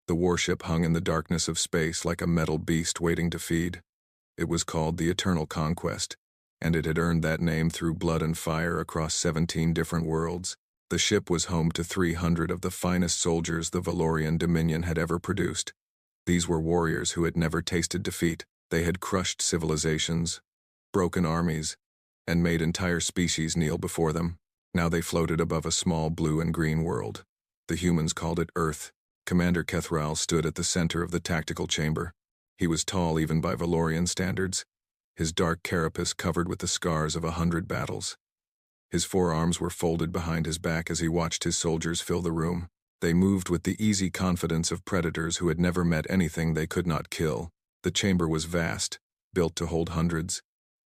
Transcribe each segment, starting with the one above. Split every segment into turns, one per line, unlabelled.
The warship hung in the darkness of space like a metal beast waiting to feed. It was called the Eternal Conquest, and it had earned that name through blood and fire across 17 different worlds. The ship was home to 300 of the finest soldiers the Valorian Dominion had ever produced. These were warriors who had never tasted defeat. They had crushed civilizations, broken armies, and made entire species kneel before them. Now they floated above a small blue and green world. The humans called it Earth. Commander Kethral stood at the center of the tactical chamber. He was tall even by Valorian standards, his dark carapace covered with the scars of 100 battles. His forearms were folded behind his back as he watched his soldiers fill the room. They moved with the easy confidence of predators who had never met anything they could not kill. The chamber was vast, built to hold hundreds.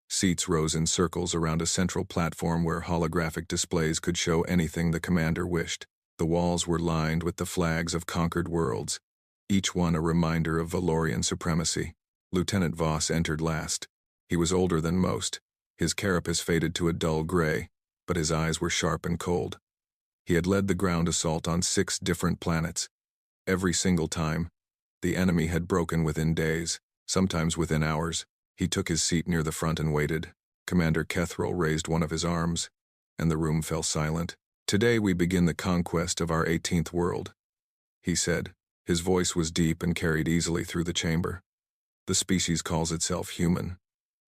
Seats rose in circles around a central platform where holographic displays could show anything the commander wished. The walls were lined with the flags of conquered worlds, each one a reminder of Valorian supremacy. Lieutenant Voss entered last. He was older than most. His carapace faded to a dull gray, but his eyes were sharp and cold. He had led the ground assault on 6 different planets. Every single time, the enemy had broken within days, sometimes within hours. He took his seat near the front and waited. Commander Kethral raised one of his arms, and the room fell silent. "Today we begin the conquest of our 18th world," he said. His voice was deep and carried easily through the chamber. "The species calls itself human.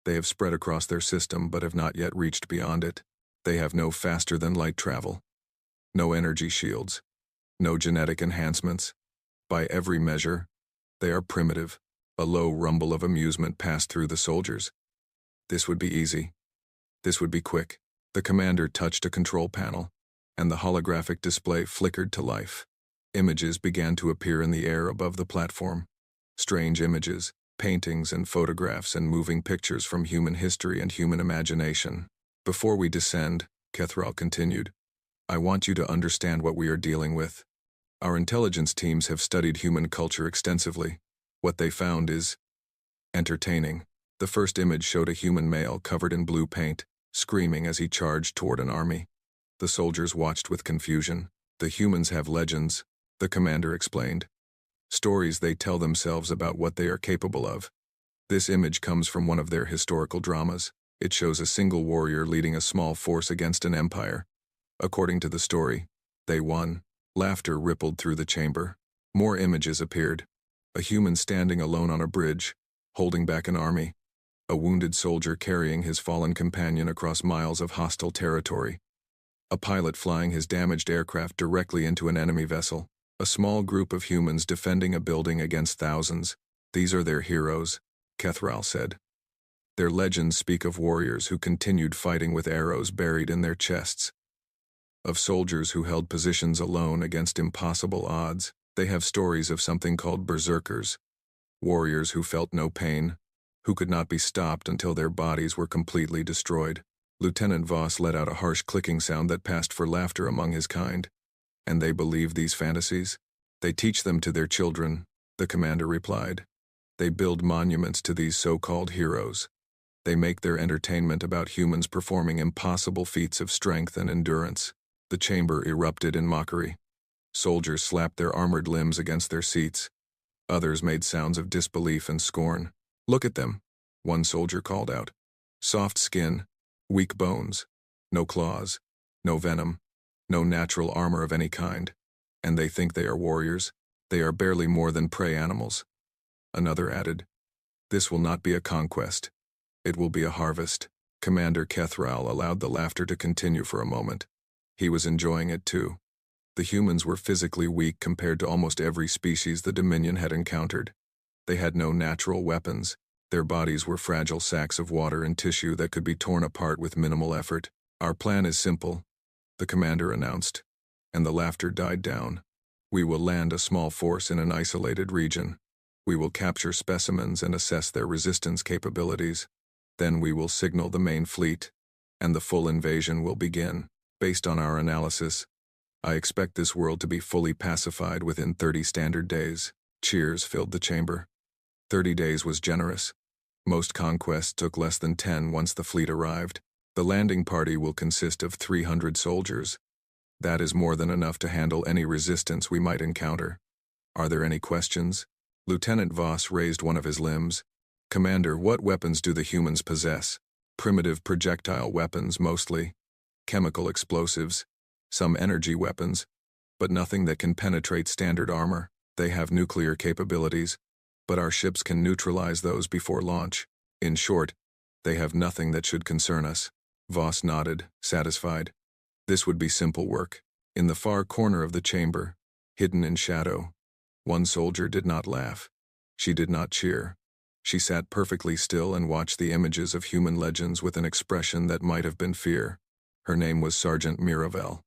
They have spread across their system but have not yet reached beyond it. They have no faster-than-light travel, no energy shields, no genetic enhancements. By every measure, they are primitive." A low rumble of amusement passed through the soldiers. This would be easy. This would be quick. The commander touched a control panel, and the holographic display flickered to life. Images began to appear in the air above the platform. Strange images, paintings and photographs and moving pictures from human history and human imagination. "Before we descend," Kethral continued, "I want you to understand what we are dealing with. Our intelligence teams have studied human culture extensively. What they found is entertaining." The first image showed a human male covered in blue paint, screaming as he charged toward an army. The soldiers watched with confusion. "The humans have legends," the commander explained. "Stories they tell themselves about what they are capable of. This image comes from one of their historical dramas. It shows a single warrior leading a small force against an empire. According to the story, they won." Laughter rippled through the chamber. More images appeared. A human standing alone on a bridge, holding back an army. A wounded soldier carrying his fallen companion across miles of hostile territory. A pilot flying his damaged aircraft directly into an enemy vessel. A small group of humans defending a building against thousands. "These are their heroes," Kethral said. "Their legends speak of warriors who continued fighting with arrows buried in their chests. Of soldiers who held positions alone against impossible odds. They have stories of something called berserkers, warriors who felt no pain, who could not be stopped until their bodies were completely destroyed." Lieutenant Voss let out a harsh clicking sound that passed for laughter among his kind. "And they believe these fantasies? They teach them to their children," the commander replied. "They build monuments to these so-called heroes. They make their entertainment about humans performing impossible feats of strength and endurance." The chamber erupted in mockery. Soldiers slapped their armored limbs against their seats. Others made sounds of disbelief and scorn. "Look at them," one soldier called out. "Soft skin, weak bones, no claws, no venom, no natural armor of any kind. And they think they are warriors. They are barely more than prey animals." Another added, "This will not be a conquest. It will be a harvest." Commander Kethral allowed the laughter to continue for a moment. He was enjoying it too. The humans were physically weak compared to almost every species the Dominion had encountered. They had no natural weapons. Their bodies were fragile sacks of water and tissue that could be torn apart with minimal effort. "Our plan is simple," the commander announced, and the laughter died down. "We will land a small force in an isolated region. We will capture specimens and assess their resistance capabilities. Then we will signal the main fleet, and the full invasion will begin. Based on our analysis, I expect this world to be fully pacified within 30 standard days." Cheers filled the chamber. 30 days was generous. Most conquests took less than 10 once the fleet arrived. "The landing party will consist of 300 soldiers. That is more than enough to handle any resistance we might encounter. Are there any questions? Lieutenant Voss raised one of his limbs. Commander, what weapons do the humans possess? Primitive projectile weapons, mostly. Chemical explosives. Some energy weapons. But nothing that can penetrate standard armor. They have nuclear capabilities, but our ships can neutralize those before launch. In short, they have nothing that should concern us. Voss nodded, satisfied. This would be simple work. In the far corner of the chamber, hidden in shadow, one soldier did not laugh. She did not cheer. She sat perfectly still and watched the images of human legends with an expression that might have been fear. Her name was Sergeant Miravel.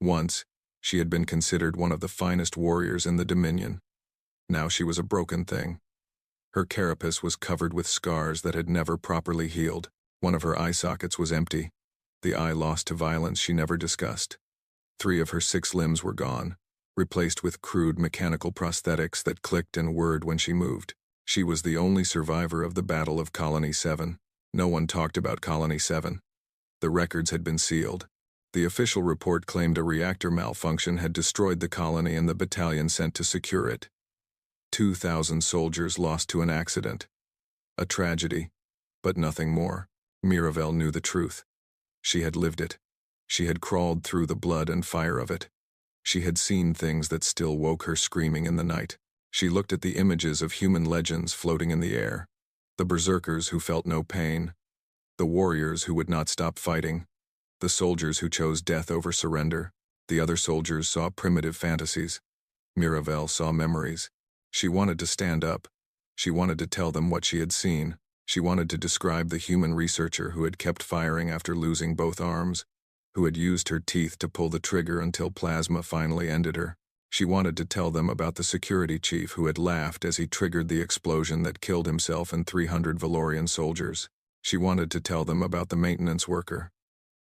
Once, she had been considered one of the finest warriors in the Dominion. Now she was a broken thing. Her carapace was covered with scars that had never properly healed. One of her eye sockets was empty, the eye lost to violence she never discussed. 3 of her 6 limbs were gone, replaced with crude mechanical prosthetics that clicked and whirred when she moved. She was the only survivor of the Battle of Colony 7. No one talked about Colony 7. The records had been sealed. The official report claimed a reactor malfunction had destroyed the colony and the battalion sent to secure it. 2,000 soldiers lost to an accident. A tragedy, but nothing more. Miravel knew the truth. She had lived it. She had crawled through the blood and fire of it. She had seen things that still woke her screaming in the night. She looked at the images of human legends floating in the air. The berserkers who felt no pain. The warriors who would not stop fighting. The soldiers who chose death over surrender. The other soldiers saw primitive fantasies. Miravel saw memories. She wanted to stand up. She wanted to tell them what she had seen. She wanted to describe the human researcher who had kept firing after losing both arms, who had used her teeth to pull the trigger until plasma finally ended her. She wanted to tell them about the security chief who had laughed as he triggered the explosion that killed himself and 300 Valorian soldiers. She wanted to tell them about the maintenance worker,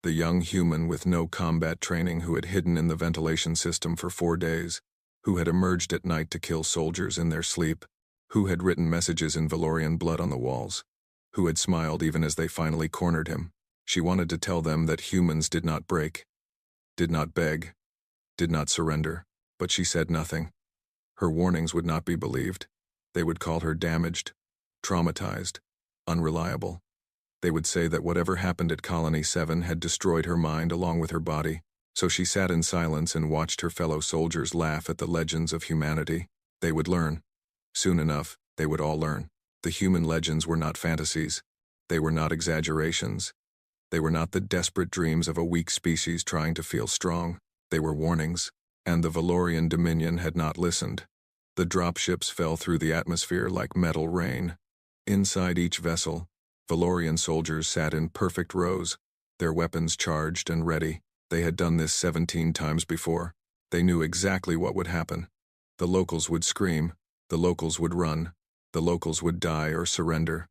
the young human with no combat training who had hidden in the ventilation system for 4 days, who had emerged at night to kill soldiers in their sleep, who had written messages in Valorian blood on the walls, who had smiled even as they finally cornered him. She wanted to tell them that humans did not break, did not beg, did not surrender, but she said nothing. Her warnings would not be believed. They would call her damaged, traumatized, unreliable. They would say that whatever happened at Colony 7 had destroyed her mind along with her body. So she sat in silence and watched her fellow soldiers laugh at the legends of humanity. They would learn. Soon enough, they would all learn. The human legends were not fantasies. They were not exaggerations. They were not the desperate dreams of a weak species trying to feel strong. They were warnings. And the Valorian Dominion had not listened. The dropships fell through the atmosphere like metal rain. Inside each vessel, Valorian soldiers sat in perfect rows, their weapons charged and ready. They had done this 17 times before. They knew exactly what would happen. The locals would scream. The locals would run. The locals would die or surrender.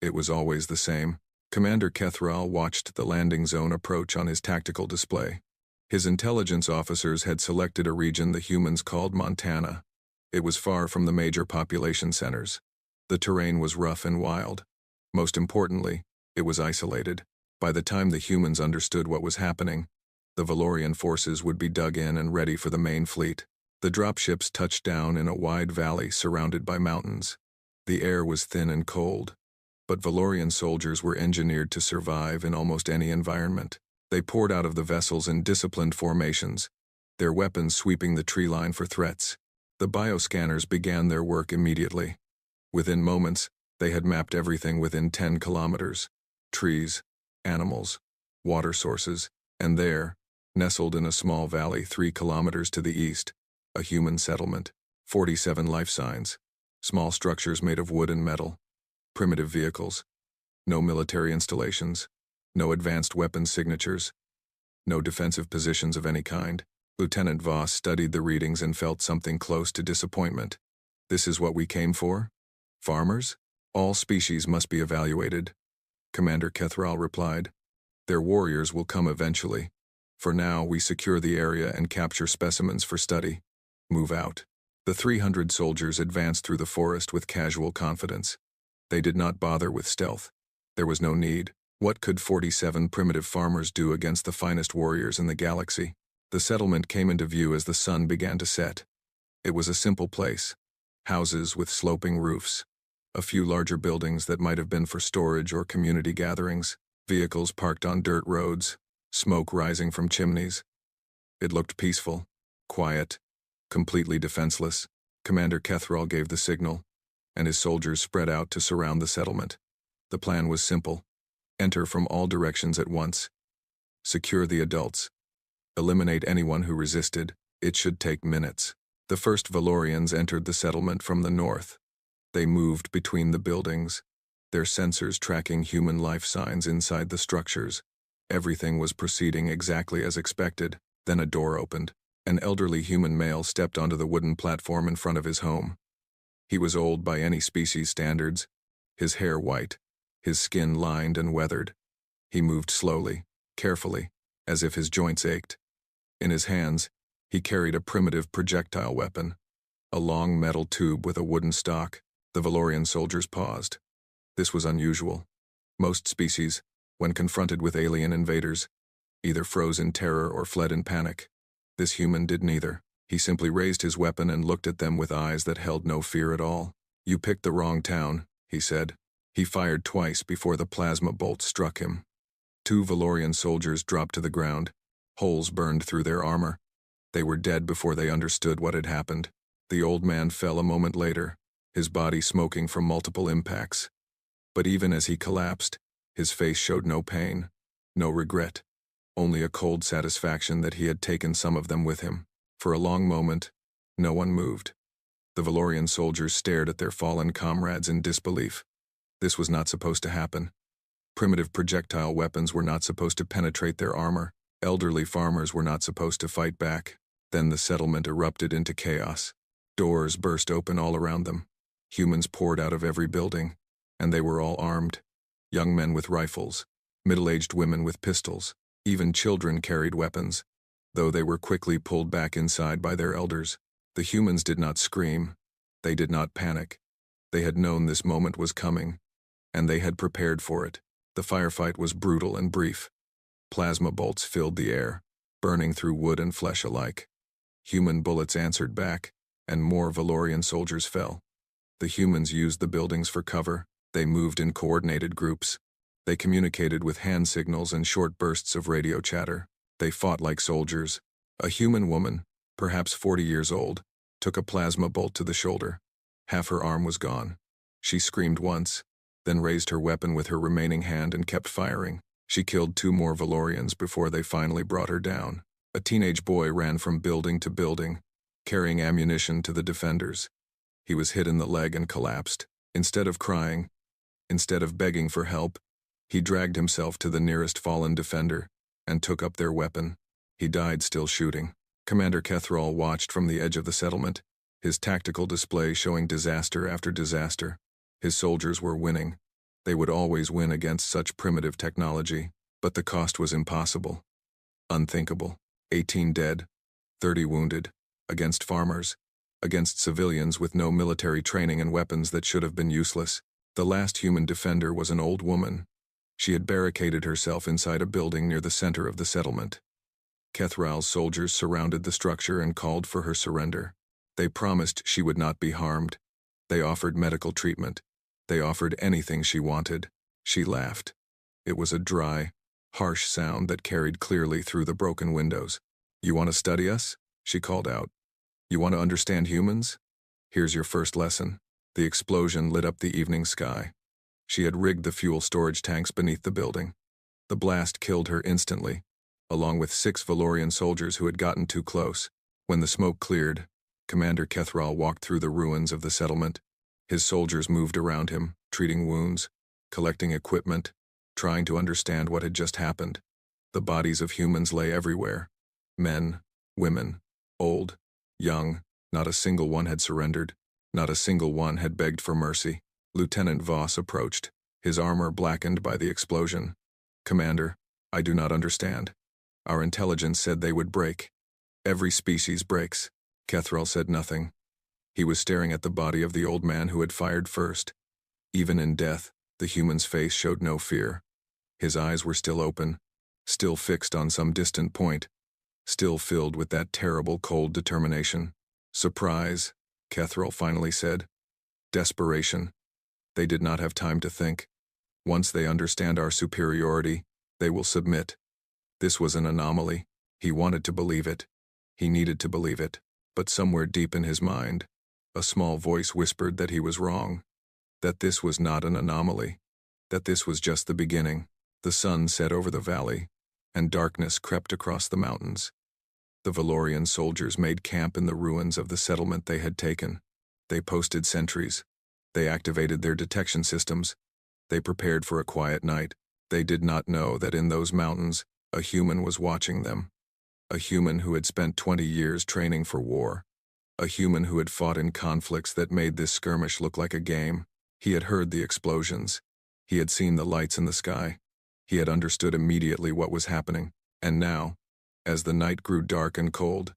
It was always the same. Commander Kethral watched the landing zone approach on his tactical display. His intelligence officers had selected a region the humans called Montana. It was far from the major population centers. The terrain was rough and wild. Most importantly, it was isolated. By the time the humans understood what was happening, the Valorian forces would be dug in and ready for the main fleet. The dropships touched down in a wide valley surrounded by mountains. The air was thin and cold, but Valorian soldiers were engineered to survive in almost any environment. They poured out of the vessels in disciplined formations, their weapons sweeping the tree line for threats. The bioscanners began their work immediately. Within moments, they had mapped everything within 10 kilometers. Trees, animals, water sources, and there, nestled in a small valley 3 kilometers to the east, a human settlement, 47 life signs, small structures made of wood and metal, primitive vehicles, no military installations, no advanced weapons signatures, no defensive positions of any kind. Lieutenant Voss studied the readings and felt something close to disappointment. This is what we came for? Farmers? All species must be evaluated. Commander Kethral replied. Their warriors will come eventually. For now, we secure the area and capture specimens for study. Move out. The 300 soldiers advanced through the forest with casual confidence. They did not bother with stealth. There was no need. What could 47 primitive farmers do against the finest warriors in the galaxy? The settlement came into view as the sun began to set. It was a simple place. Houses with sloping roofs. A few larger buildings that might have been for storage or community gatherings. Vehicles parked on dirt roads. Smoke rising from chimneys. It looked peaceful, quiet, completely defenseless. Commander Kethral gave the signal, and his soldiers spread out to surround the settlement. The plan was simple. Enter from all directions at once. Secure the adults. Eliminate anyone who resisted. It should take minutes. The first Valorians entered the settlement from the north. They moved between the buildings, their sensors tracking human life signs inside the structures. Everything was proceeding exactly as expected. Then a door opened. An elderly human male stepped onto the wooden platform in front of his home. He was old by any species standards, his hair white, his skin lined and weathered. He moved slowly, carefully, as if his joints ached. In his hands, he carried a primitive projectile weapon, a long metal tube with a wooden stock. The Valorian soldiers paused. This was unusual. Most species, when confronted with alien invaders, either froze in terror or fled in panic. This human did neither. He simply raised his weapon and looked at them with eyes that held no fear at all. "You picked the wrong town," he said. He fired twice before the plasma bolt struck him. 2 Valorian soldiers dropped to the ground. Holes burned through their armor. They were dead before they understood what had happened. The old man fell a moment later, his body smoking from multiple impacts. But even as he collapsed, his face showed no pain, no regret, only a cold satisfaction that he had taken some of them with him. For a long moment, no one moved. The Valorian soldiers stared at their fallen comrades in disbelief. This was not supposed to happen. Primitive projectile weapons were not supposed to penetrate their armor. Elderly farmers were not supposed to fight back. Then the settlement erupted into chaos. Doors burst open all around them. Humans poured out of every building, and they were all armed. Young men with rifles, middle-aged women with pistols. Even children carried weapons, though they were quickly pulled back inside by their elders. The humans did not scream. They did not panic. They had known this moment was coming, and they had prepared for it. The firefight was brutal and brief. Plasma bolts filled the air, burning through wood and flesh alike. Human bullets answered back, and more Valorian soldiers fell. The humans used the buildings for cover. They moved in coordinated groups. They communicated with hand signals and short bursts of radio chatter. They fought like soldiers. A human woman, perhaps 40 years old, took a plasma bolt to the shoulder. Half her arm was gone. She screamed once, then raised her weapon with her remaining hand and kept firing. She killed 2 more Valorians before they finally brought her down. A teenage boy ran from building to building, carrying ammunition to the defenders. He was hit in the leg and collapsed. Instead of crying, instead of begging for help, he dragged himself to the nearest fallen defender and took up their weapon. He died still shooting. Commander Kethral watched from the edge of the settlement, his tactical display showing disaster after disaster. His soldiers were winning. They would always win against such primitive technology, but the cost was impossible. Unthinkable. 18 dead, 30 wounded, against farmers, against civilians with no military training and weapons that should have been useless. The last human defender was an old woman. She had barricaded herself inside a building near the center of the settlement. Kethral's soldiers surrounded the structure and called for her surrender. They promised she would not be harmed. They offered medical treatment. They offered anything she wanted. She laughed. It was a dry, harsh sound that carried clearly through the broken windows. "You want to study us?" she called out. "You want to understand humans? Here's your first lesson." The explosion lit up the evening sky. She had rigged the fuel storage tanks beneath the building. The blast killed her instantly, along with 6 Valorian soldiers who had gotten too close. When the smoke cleared, Commander Kethral walked through the ruins of the settlement. His soldiers moved around him, treating wounds, collecting equipment, trying to understand what had just happened. The bodies of humans lay everywhere. Men, women, old, young, not a single one had surrendered. Not a single one had begged for mercy. Lieutenant Voss approached, his armor blackened by the explosion. "Commander, I do not understand. Our intelligence said they would break. Every species breaks." Kethral said nothing. He was staring at the body of the old man who had fired first. Even in death, the human's face showed no fear. His eyes were still open, still fixed on some distant point, still filled with that terrible cold determination. Surprise, Kethril finally said. Desperation. They did not have time to think. Once they understand our superiority, they will submit. This was an anomaly. He wanted to believe it. He needed to believe it. But somewhere deep in his mind, a small voice whispered that he was wrong. That this was not an anomaly. That this was just the beginning. The sun set over the valley, and darkness crept across the mountains. The Valorian soldiers made camp in the ruins of the settlement they had taken. They posted sentries. They activated their detection systems. They prepared for a quiet night. They did not know that in those mountains, a human was watching them. A human who had spent 20 years training for war. A human who had fought in conflicts that made this skirmish look like a game. He had heard the explosions. He had seen the lights in the sky. He had understood immediately what was happening. And now, as the night grew dark and cold,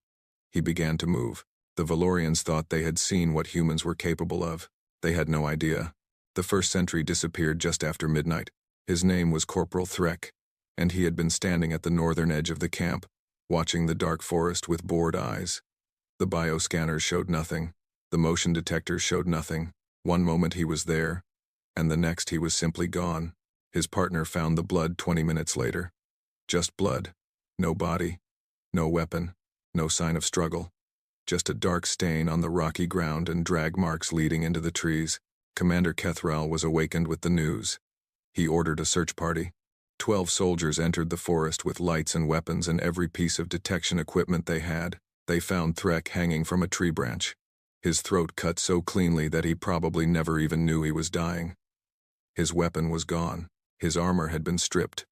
he began to move. The Valorians thought they had seen what humans were capable of. They had no idea. The first sentry disappeared just after midnight. His name was Corporal Threk, and he had been standing at the northern edge of the camp, watching the dark forest with bored eyes. The bioscanners showed nothing. The motion detectors showed nothing. One moment he was there, and the next he was simply gone. His partner found the blood 20 minutes later. Just blood. No body. No weapon. No sign of struggle. Just a dark stain on the rocky ground and drag marks leading into the trees. Commander Kethril was awakened with the news. He ordered a search party. 12 soldiers entered the forest with lights and weapons and every piece of detection equipment they had. They found Threk hanging from a tree branch. His throat cut so cleanly that he probably never even knew he was dying. His weapon was gone. His armor had been stripped.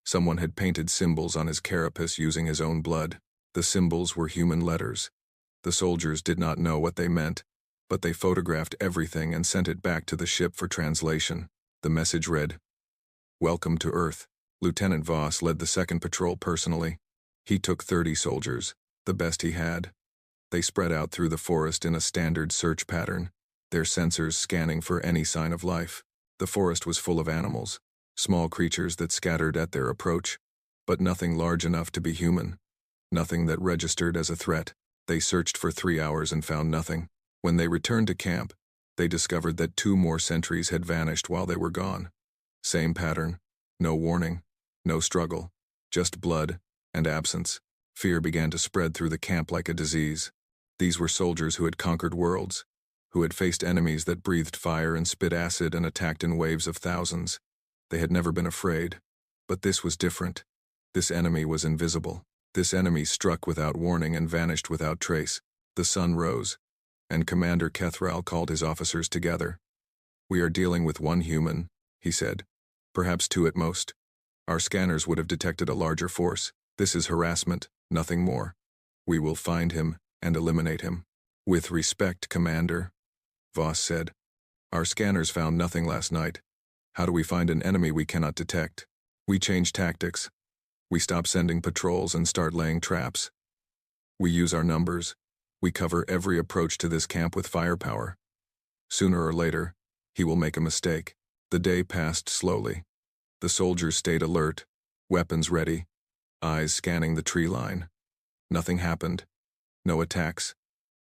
Someone had painted symbols on his carapace using his own blood. The symbols were human letters. The soldiers did not know what they meant, but they photographed everything and sent it back to the ship for translation. The message read, "Welcome to Earth." Lieutenant Voss led the second patrol personally. He took 30 soldiers, the best he had. They spread out through the forest in a standard search pattern, their sensors scanning for any sign of life. The forest was full of animals, small creatures that scattered at their approach, but nothing large enough to be human, nothing that registered as a threat. They searched for 3 hours and found nothing. When they returned to camp, they discovered that 2 more sentries had vanished while they were gone. Same pattern, no warning, no struggle, just blood and absence. Fear began to spread through the camp like a disease. These were soldiers who had conquered worlds, who had faced enemies that breathed fire and spit acid and attacked in waves of thousands. They had never been afraid. But this was different. This enemy was invisible. This enemy struck without warning and vanished without trace. The sun rose, and Commander Kethril called his officers together. "We are dealing with one human," he said. "Perhaps 2 at most. Our scanners would have detected a larger force. This is harassment, nothing more. We will find him and eliminate him." "With respect, Commander," Voss said. "Our scanners found nothing last night. How do we find an enemy we cannot detect? We change tactics. We stop sending patrols and start laying traps. We use our numbers. We cover every approach to this camp with firepower. Sooner or later, he will make a mistake." The day passed slowly. The soldiers stayed alert, weapons ready, eyes scanning the tree line. Nothing happened. No attacks,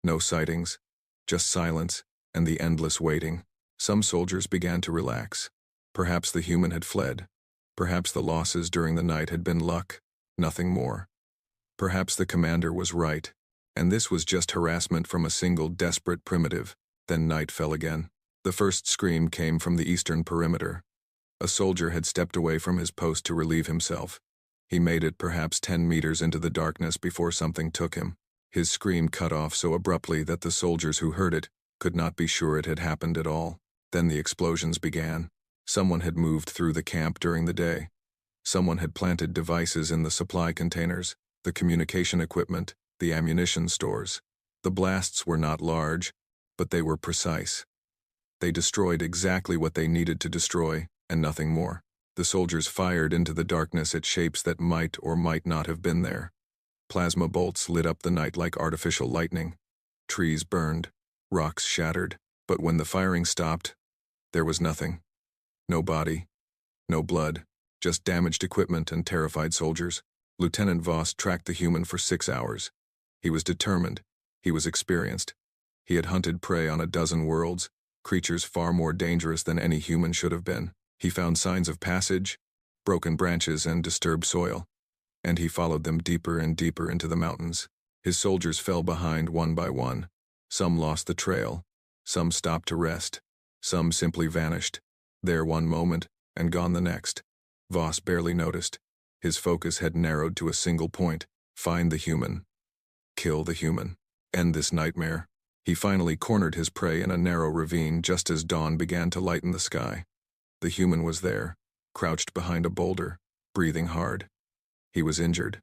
no sightings, just silence and the endless waiting. Some soldiers began to relax. Perhaps the human had fled. Perhaps the losses during the night had been luck, nothing more. Perhaps the commander was right, and this was just harassment from a single desperate primitive. Then night fell again. The first scream came from the eastern perimeter. A soldier had stepped away from his post to relieve himself. He made it perhaps 10 meters into the darkness before something took him. His scream cut off so abruptly that the soldiers who heard it could not be sure it had happened at all. Then the explosions began. Someone had moved through the camp during the day. Someone had planted devices in the supply containers, the communication equipment, the ammunition stores. The blasts were not large, but they were precise. They destroyed exactly what they needed to destroy, and nothing more. The soldiers fired into the darkness at shapes that might or might not have been there. Plasma bolts lit up the night like artificial lightning. Trees burned, rocks shattered. But when the firing stopped, there was nothing. No body, no blood, just damaged equipment and terrified soldiers. Lieutenant Voss tracked the human for 6 hours. He was determined. He was experienced. He had hunted prey on a dozen worlds, creatures far more dangerous than any human should have been. He found signs of passage, broken branches and disturbed soil, and he followed them deeper and deeper into the mountains. His soldiers fell behind one by one. Some lost the trail, some stopped to rest, some simply vanished, there one moment and gone the next. Voss barely noticed. His focus had narrowed to a single point: find the human. Kill the human. End this nightmare. He finally cornered his prey in a narrow ravine just as dawn began to lighten the sky. The human was there, crouched behind a boulder, breathing hard. He was injured.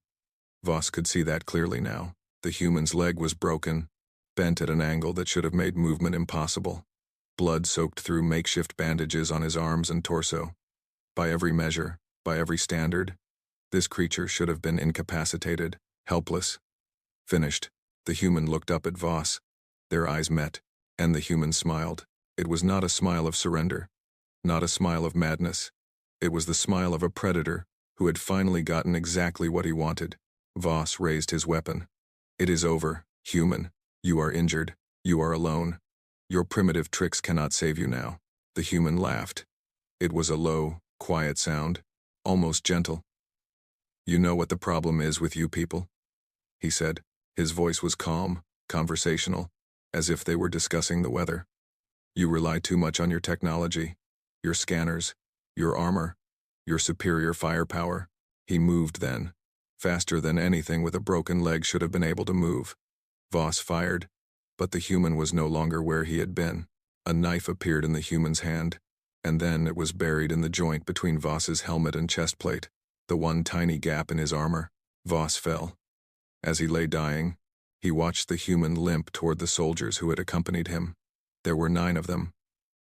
Voss could see that clearly now. The human's leg was broken, bent at an angle that should have made movement impossible. Blood soaked through makeshift bandages on his arms and torso. By every measure, by every standard, this creature should have been incapacitated, helpless, finished. The human looked up at Voss. Their eyes met, and the human smiled. It was not a smile of surrender, not a smile of madness. It was the smile of a predator who had finally gotten exactly what he wanted. Voss raised his weapon. It is over, human. You are injured. You are alone. Your primitive tricks cannot save you now. The human laughed. It was a low, quiet sound, almost gentle. You know what the problem is with you people? He said. His voice was calm, conversational, as if they were discussing the weather. You rely too much on your technology, your scanners, your armor, your superior firepower. He moved then, faster than anything with a broken leg should have been able to move. Voss fired, but the human was no longer where he had been. A knife appeared in the human's hand, and then it was buried in the joint between Voss's helmet and chestplate, the one tiny gap in his armor. Voss fell. As he lay dying, he watched the human limp toward the soldiers who had accompanied him. There were 9 of them.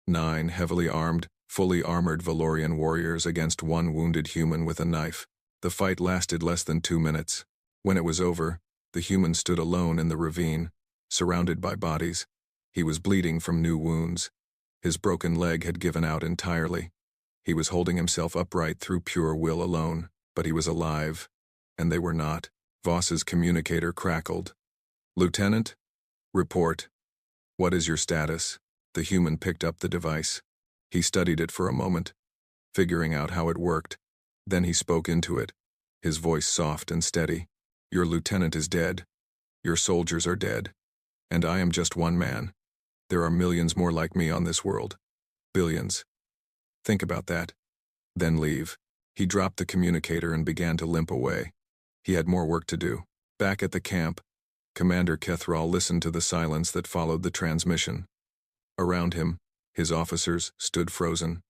9 heavily armed, fully armored Valorian warriors against one wounded human with a knife. The fight lasted less than 2 minutes. When it was over, the human stood alone in the ravine, surrounded by bodies. He was bleeding from new wounds. His broken leg had given out entirely. He was holding himself upright through pure will alone, but he was alive, and they were not. Voss's communicator crackled. Lieutenant? Report. What is your status? The human picked up the device. He studied it for a moment, figuring out how it worked. Then he spoke into it, his voice soft and steady. Your lieutenant is dead. Your soldiers are dead. And I am just one man. There are millions more like me on this world. Billions. Think about that. Then leave. He dropped the communicator and began to limp away. He had more work to do. Back at the camp, Commander Kethral listened to the silence that followed the transmission. Around him, his officers stood frozen.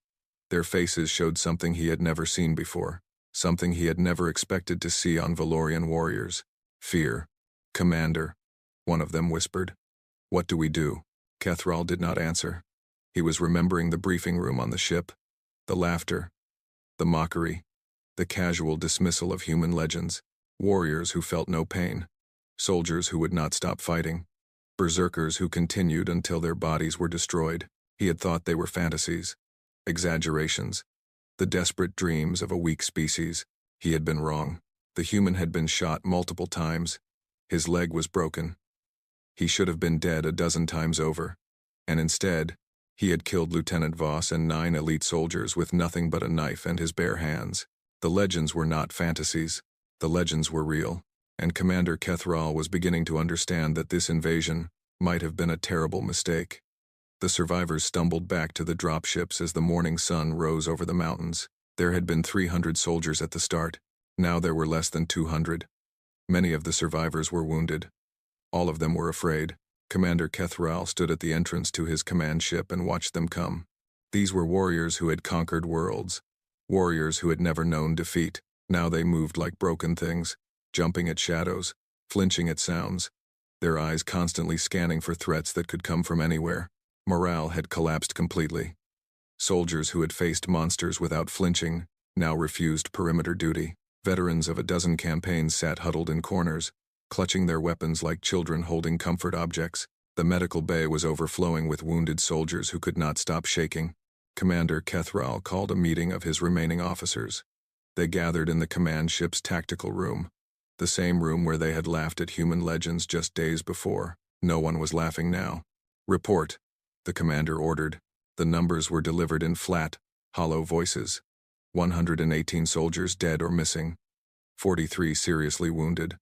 Their faces showed something he had never seen before, something he had never expected to see on Valorian warriors. Fear. Commander, one of them whispered. What do we do? Kethral did not answer. He was remembering the briefing room on the ship, the laughter, the mockery, the casual dismissal of human legends, warriors who felt no pain, soldiers who would not stop fighting, berserkers who continued until their bodies were destroyed. He had thought they were fantasies, exaggerations, the desperate dreams of a weak species. He had been wrong. The human had been shot multiple times. His leg was broken. He should have been dead a dozen times over. And instead, he had killed Lieutenant Voss and 9 elite soldiers with nothing but a knife and his bare hands. The legends were not fantasies. The legends were real. And Commander Kethral was beginning to understand that this invasion might have been a terrible mistake. The survivors stumbled back to the dropships as the morning sun rose over the mountains. There had been 300 soldiers at the start. Now there were less than 200. Many of the survivors were wounded. All of them were afraid. Commander Kethral stood at the entrance to his command ship and watched them come. These were warriors who had conquered worlds. Warriors who had never known defeat. Now they moved like broken things, jumping at shadows, flinching at sounds, their eyes constantly scanning for threats that could come from anywhere. Morale had collapsed completely. Soldiers who had faced monsters without flinching now refused perimeter duty. Veterans of a dozen campaigns sat huddled in corners, clutching their weapons like children holding comfort objects. The medical bay was overflowing with wounded soldiers who could not stop shaking. Commander Kethral called a meeting of his remaining officers. They gathered in the command ship's tactical room, the same room where they had laughed at human legends just days before. No one was laughing now. "Report," the commander ordered. The numbers were delivered in flat, hollow voices. 118 soldiers dead or missing. 43 seriously wounded.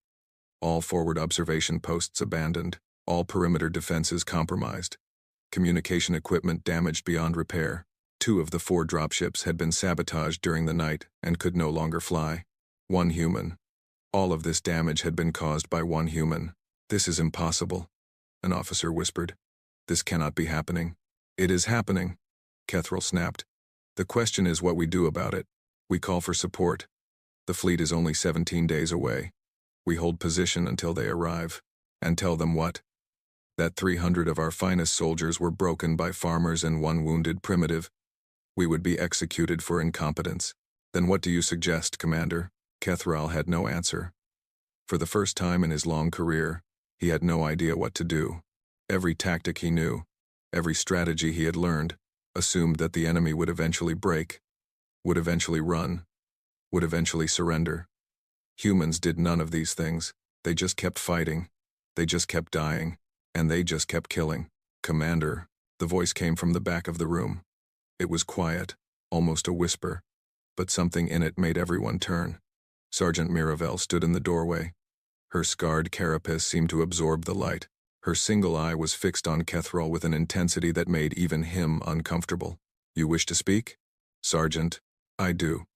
All forward observation posts abandoned. All perimeter defenses compromised. Communication equipment damaged beyond repair. 2 of the 4 dropships had been sabotaged during the night and could no longer fly. 1 human. All of this damage had been caused by 1 human. "This is impossible," an officer whispered. "This cannot be happening." "It is happening," Kethril snapped. "The question is what we do about it. We call for support. The fleet is only 17 days away. We hold position until they arrive. And tell them what? That 300 of our finest soldiers were broken by farmers and 1 wounded primitive. We would be executed for incompetence. Then what do you suggest, Commander?" Kethril had no answer. For the first time in his long career, he had no idea what to do. Every tactic he knew, every strategy he had learned, assumed that the enemy would eventually break, would eventually run, would eventually surrender. Humans did none of these things. They just kept fighting. They just kept dying. And they just kept killing. "Commander," the voice came from the back of the room. It was quiet, almost a whisper, but something in it made everyone turn. Sergeant Miravel stood in the doorway. Her scarred carapace seemed to absorb the light. Her single eye was fixed on Kethril with an intensity that made even him uncomfortable. "You wish to speak?" "Sergeant, I do."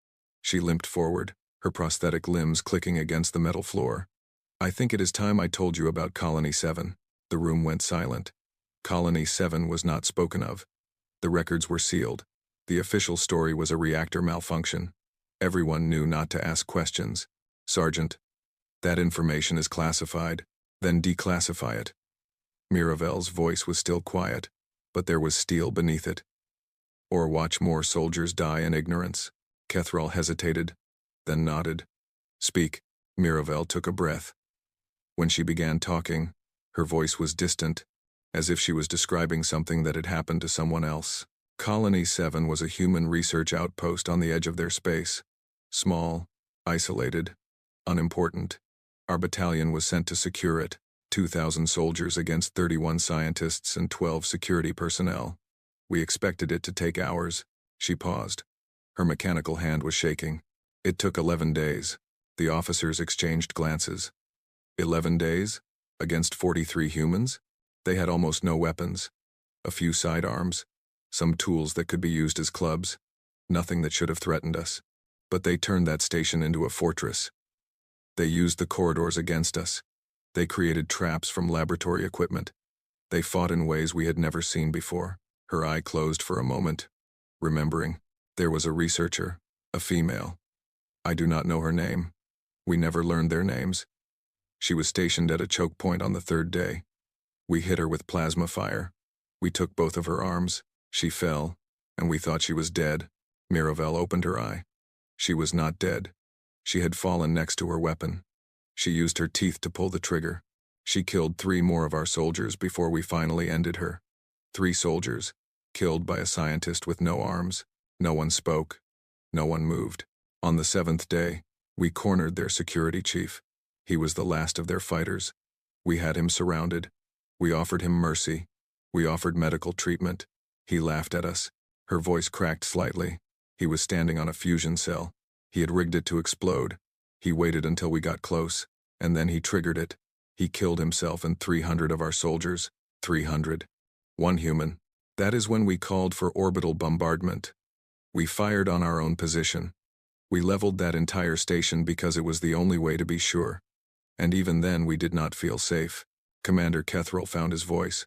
She limped forward, her prosthetic limbs clicking against the metal floor. "I think it is time I told you about Colony 7. The room went silent. Colony 7 was not spoken of. The records were sealed. The official story was a reactor malfunction. Everyone knew not to ask questions. "Sergeant, that information is classified. Then declassify it." Miravel's voice was still quiet, but there was steel beneath it. "Or watch more soldiers die in ignorance." Kethril hesitated, then nodded. "Speak." Miravel took a breath. When she began talking, her voice was distant, as if she was describing something that had happened to someone else. Colony 7 was a human research outpost on the edge of their space. Small, isolated, unimportant. Our battalion was sent to secure it. 2,000 soldiers against 31 scientists and 12 security personnel. We expected it to take hours. She paused. Her mechanical hand was shaking. It took 11 days. The officers exchanged glances. 11 days? Against 43 humans? They had almost no weapons. A few sidearms. Some tools that could be used as clubs. Nothing that should have threatened us. But they turned that station into a fortress. They used the corridors against us. They created traps from laboratory equipment. They fought in ways we had never seen before. Her eye closed for a moment, remembering. There was a researcher, a female. I do not know her name. We never learned their names. She was stationed at a choke point on the 3rd day. We hit her with plasma fire. We took both of her arms. She fell, and we thought she was dead. Miravel opened her eye. She was not dead. She had fallen next to her weapon. She used her teeth to pull the trigger. She killed 3 more of our soldiers before we finally ended her. 3 soldiers, killed by a scientist with no arms. No one spoke. No one moved. On the 7th day, we cornered their security chief. He was the last of their fighters. We had him surrounded. We offered him mercy. We offered medical treatment. He laughed at us. Her voice cracked slightly. He was standing on a fusion cell. He had rigged it to explode. He waited until we got close, and then he triggered it. He killed himself and 300 of our soldiers. 300. 1 human. That is when we called for orbital bombardment. We fired on our own position. We leveled that entire station because it was the only way to be sure. And even then we did not feel safe. Commander Kethril found his voice.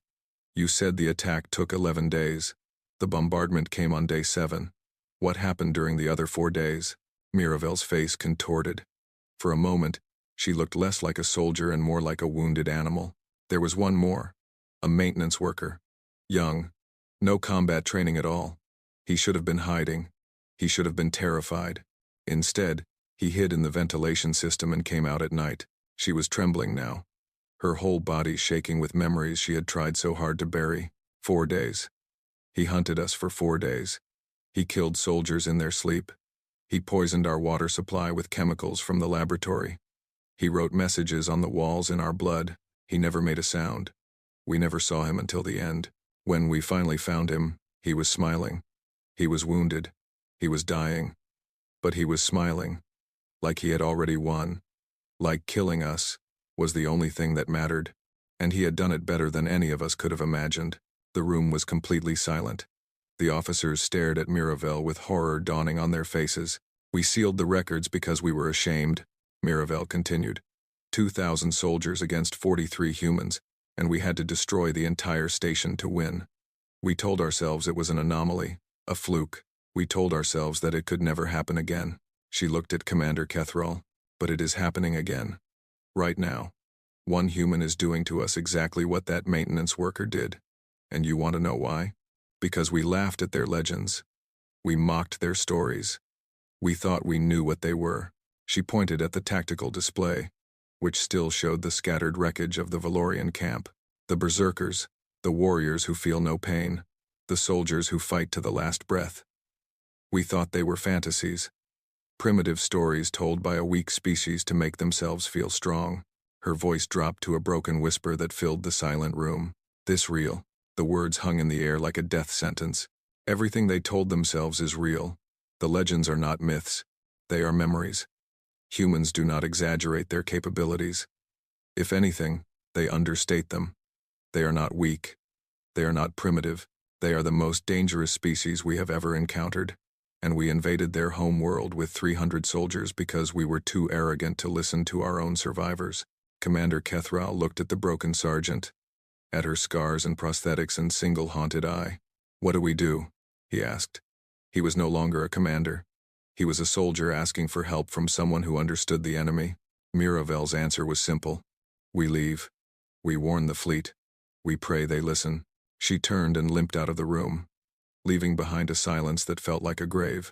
"You said the attack took 11 days. The bombardment came on day 7. What happened during the other 4 days?" Miravel's face contorted. For a moment, she looked less like a soldier and more like a wounded animal. There was one more. A maintenance worker. Young. No combat training at all. He should have been hiding. He should have been terrified. Instead, he hid in the ventilation system and came out at night. She was trembling now. Her whole body shaking with memories she had tried so hard to bury. 4 days. He hunted us for 4 days. He killed soldiers in their sleep. He poisoned our water supply with chemicals from the laboratory. He wrote messages on the walls in our blood. He never made a sound. We never saw him until the end. When we finally found him, he was smiling. He was wounded. He was dying. But he was smiling. Like he had already won. Like killing us was the only thing that mattered. And he had done it better than any of us could have imagined. The room was completely silent. The officers stared at Miravel with horror dawning on their faces. We sealed the records because we were ashamed, Miravel continued. 2,000 soldiers against 43 humans, and we had to destroy the entire station to win. We told ourselves it was an anomaly, a fluke. We told ourselves that it could never happen again. She looked at Commander Kethrol. But it is happening again. Right now. One human is doing to us exactly what that maintenance worker did. And you want to know why? Because we laughed at their legends. We mocked their stories. We thought we knew what they were. She pointed at the tactical display, which still showed the scattered wreckage of the Valorian camp. The berserkers, the warriors who feel no pain, the soldiers who fight to the last breath. We thought they were fantasies. Primitive stories told by a weak species to make themselves feel strong. Her voice dropped to a broken whisper that filled the silent room. This real. The words hung in the air like a death sentence. Everything they told themselves is real. The legends are not myths. They are memories. Humans do not exaggerate their capabilities. If anything, they understate them. They are not weak. They are not primitive. They are the most dangerous species we have ever encountered. And we invaded their home world with 300 soldiers because we were too arrogant to listen to our own survivors. Commander Kethrol looked at the broken sergeant, at her scars and prosthetics and single haunted eye. What do we do? He asked. He was no longer a commander. He was a soldier asking for help from someone who understood the enemy. Miravel's answer was simple. We leave. We warn the fleet. We pray they listen. She turned and limped out of the room, leaving behind a silence that felt like a grave.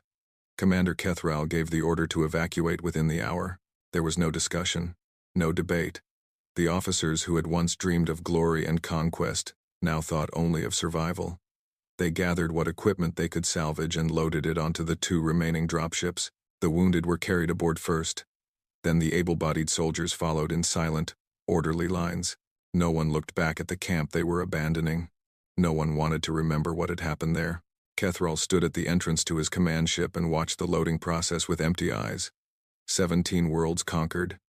Commander Kethrol gave the order to evacuate within the hour. There was no discussion, no debate. The officers who had once dreamed of glory and conquest now thought only of survival. They gathered what equipment they could salvage and loaded it onto the 2 remaining dropships. The wounded were carried aboard first. Then the able-bodied soldiers followed in silent, orderly lines. No one looked back at the camp they were abandoning. No one wanted to remember what had happened there. Kethrol stood at the entrance to his command ship and watched the loading process with empty eyes. 17 worlds conquered.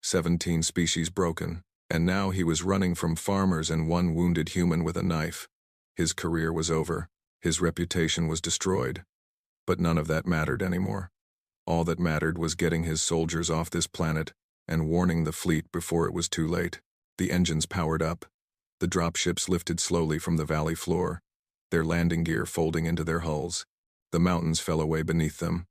17 species broken. And now he was running from farmers and 1 wounded human with a knife. His career was over. His reputation was destroyed. But none of that mattered anymore. All that mattered was getting his soldiers off this planet and warning the fleet before it was too late. The engines powered up. The dropships lifted slowly from the valley floor, their landing gear folding into their hulls. The mountains fell away beneath them.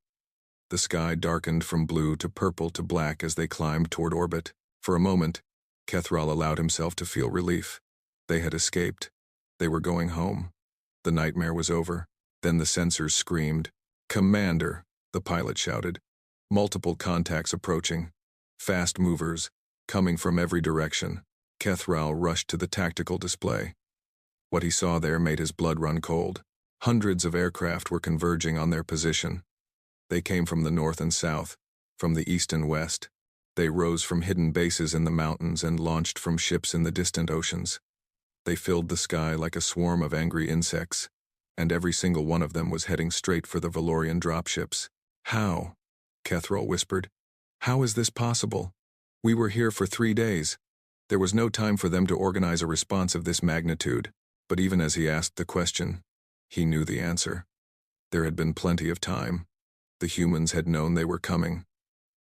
The sky darkened from blue to purple to black as they climbed toward orbit. For a moment, Kethrol allowed himself to feel relief. They had escaped. They were going home. The nightmare was over. Then the sensors screamed. "Commander!" the pilot shouted. Multiple contacts approaching. Fast movers, coming from every direction. Kethrol rushed to the tactical display. What he saw there made his blood run cold. Hundreds of aircraft were converging on their position. They came from the north and south, from the east and west. They rose from hidden bases in the mountains and launched from ships in the distant oceans. They filled the sky like a swarm of angry insects, and every single one of them was heading straight for the Valorian dropships. "How?" Kethrol whispered. "How is this possible? We were here for 3 days." There was no time for them to organize a response of this magnitude, but even as he asked the question, he knew the answer. There had been plenty of time. The humans had known they were coming.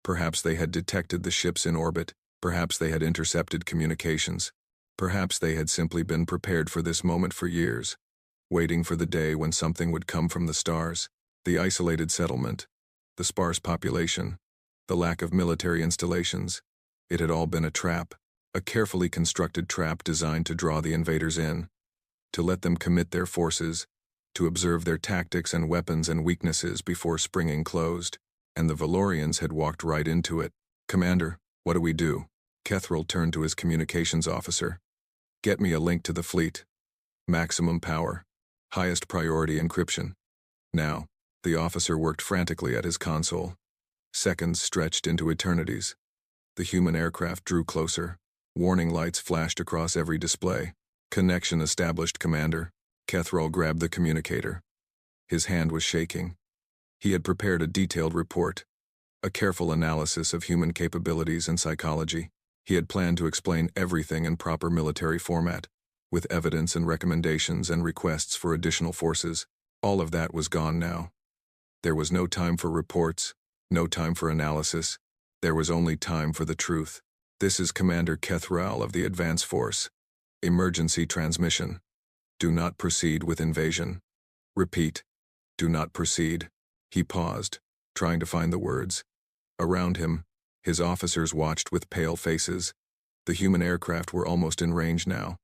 Perhaps they had detected the ships in orbit. Perhaps they had intercepted communications. Perhaps they had simply been prepared for this moment for years, waiting for the day when something would come from the stars. The isolated settlement, the sparse population, the lack of military installations. It had all been a trap, a carefully constructed trap designed to draw the invaders in, to let them commit their forces, to observe their tactics and weapons and weaknesses before springing closed. And the Valorians had walked right into it. "Commander, what do we do?" Kethrol turned to his communications officer. "Get me a link to the fleet. Maximum power. Highest priority encryption." Now, the officer worked frantically at his console. Seconds stretched into eternities. The human aircraft drew closer. Warning lights flashed across every display. Connection established, Commander. Kethrol grabbed the communicator. His hand was shaking. He had prepared a detailed report, a careful analysis of human capabilities and psychology. He had planned to explain everything in proper military format, with evidence and recommendations and requests for additional forces. All of that was gone now. There was no time for reports, no time for analysis. There was only time for the truth. This is Commander Kethrol of the Advance Force. Emergency transmission. Do not proceed with invasion. Repeat. Do not proceed. He paused, trying to find the words. Around him, his officers watched with pale faces. The human aircraft were almost in range now.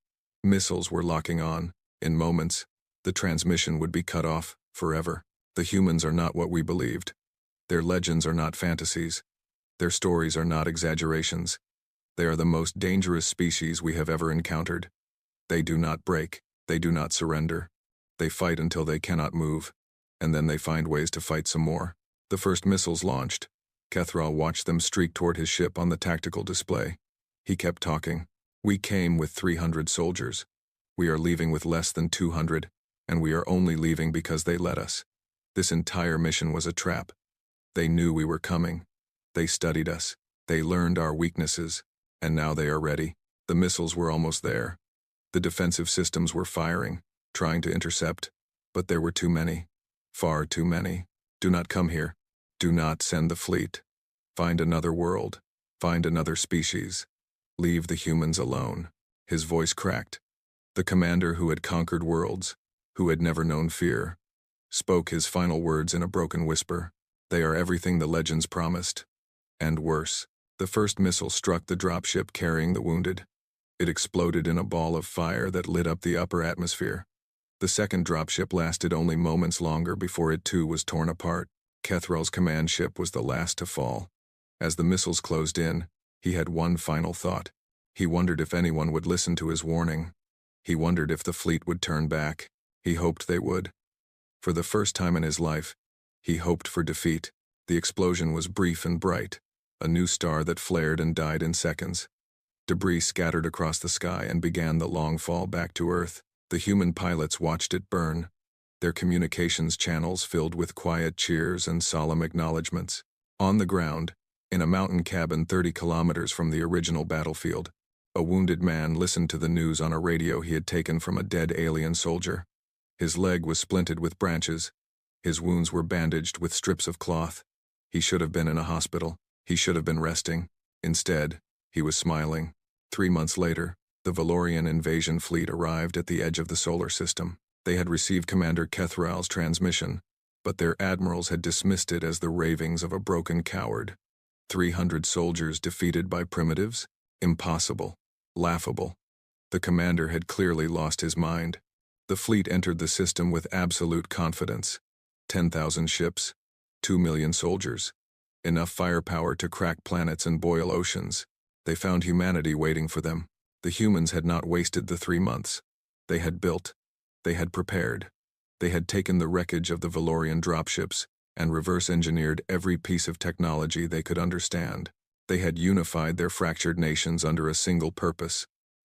Missiles were locking on. In moments, the transmission would be cut off forever. The humans are not what we believed. Their legends are not fantasies. Their stories are not exaggerations. They are the most dangerous species we have ever encountered. They do not break. They do not surrender. They fight until they cannot move, and then they find ways to fight some more. The first missiles launched. Kethrol watched them streak toward his ship on the tactical display. He kept talking. We came with 300 soldiers. We are leaving with less than 200, and we are only leaving because they let us. This entire mission was a trap. They knew we were coming. They studied us. They learned our weaknesses, and now they are ready. The missiles were almost there. The defensive systems were firing, trying to intercept, but there were too many. Far too many. Do not come here. Do not send the fleet. Find another world. Find another species. Leave the humans alone. His voice cracked. The commander who had conquered worlds, who had never known fear, spoke his final words in a broken whisper. They are everything the legends promised. And worse. The first missile struck the dropship carrying the wounded. It exploded in a ball of fire that lit up the upper atmosphere. The second dropship lasted only moments longer before it too was torn apart. Kethrol's command ship was the last to fall. As the missiles closed in, he had one final thought. He wondered if anyone would listen to his warning. He wondered if the fleet would turn back. He hoped they would. For the first time in his life, he hoped for defeat. The explosion was brief and bright, a new star that flared and died in seconds. Debris scattered across the sky and began the long fall back to Earth. The human pilots watched it burn, their communications channels filled with quiet cheers and solemn acknowledgments. On the ground, in a mountain cabin 30 kilometers from the original battlefield, a wounded man listened to the news on a radio he had taken from a dead alien soldier. His leg was splinted with branches. His wounds were bandaged with strips of cloth. He should have been in a hospital. He should have been resting. Instead, he was smiling. 3 months later, the Valorian invasion fleet arrived at the edge of the solar system. They had received Commander Kethrol's transmission, but their admirals had dismissed it as the ravings of a broken coward. 300 soldiers defeated by primitives? Impossible. Laughable. The commander had clearly lost his mind. The fleet entered the system with absolute confidence. 10,000 ships, 2 million soldiers, enough firepower to crack planets and boil oceans. They found humanity waiting for them. The humans had not wasted the 3 months. They had built. They had prepared. They had taken the wreckage of the Valorian dropships and reverse-engineered every piece of technology they could understand. They had unified their fractured nations under a single purpose.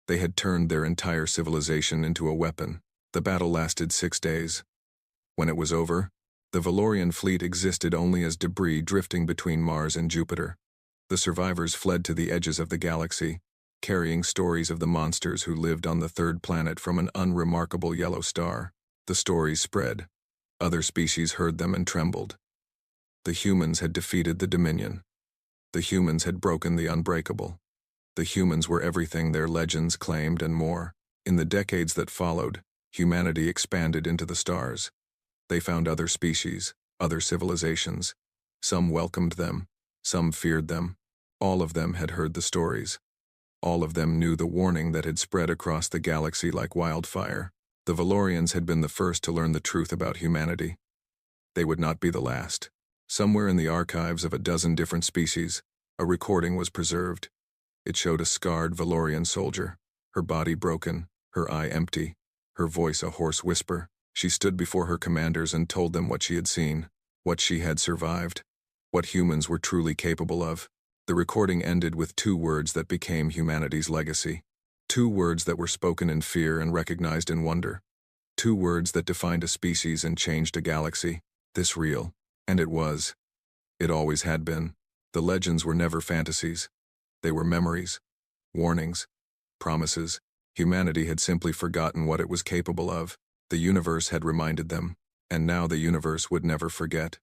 They had turned their entire civilization into a weapon. The battle lasted 6 days. When it was over, the Valorian fleet existed only as debris drifting between Mars and Jupiter. The survivors fled to the edges of the galaxy, carrying stories of the monsters who lived on the third planet from an unremarkable yellow star. The stories spread. Other species heard them and trembled. The humans had defeated the Dominion. The humans had broken the unbreakable. The humans were everything their legends claimed and more. In the decades that followed, humanity expanded into the stars. They found other species, other civilizations. Some welcomed them, some feared them. All of them had heard the stories. All of them knew the warning that had spread across the galaxy like wildfire. The Valorians had been the first to learn the truth about humanity. They would not be the last. Somewhere in the archives of a dozen different species, a recording was preserved. It showed a scarred Valorian soldier, her body broken, her eye empty, her voice a hoarse whisper. She stood before her commanders and told them what she had seen, what she had survived, what humans were truly capable of. The recording ended with 2 words that became humanity's legacy. 2 words that were spoken in fear and recognized in wonder. 2 words that defined a species and changed a galaxy. This real. And it was. It always had been. The legends were never fantasies. They were memories, warnings, promises. Humanity had simply forgotten what it was capable of. The universe had reminded them, and now the universe would never forget.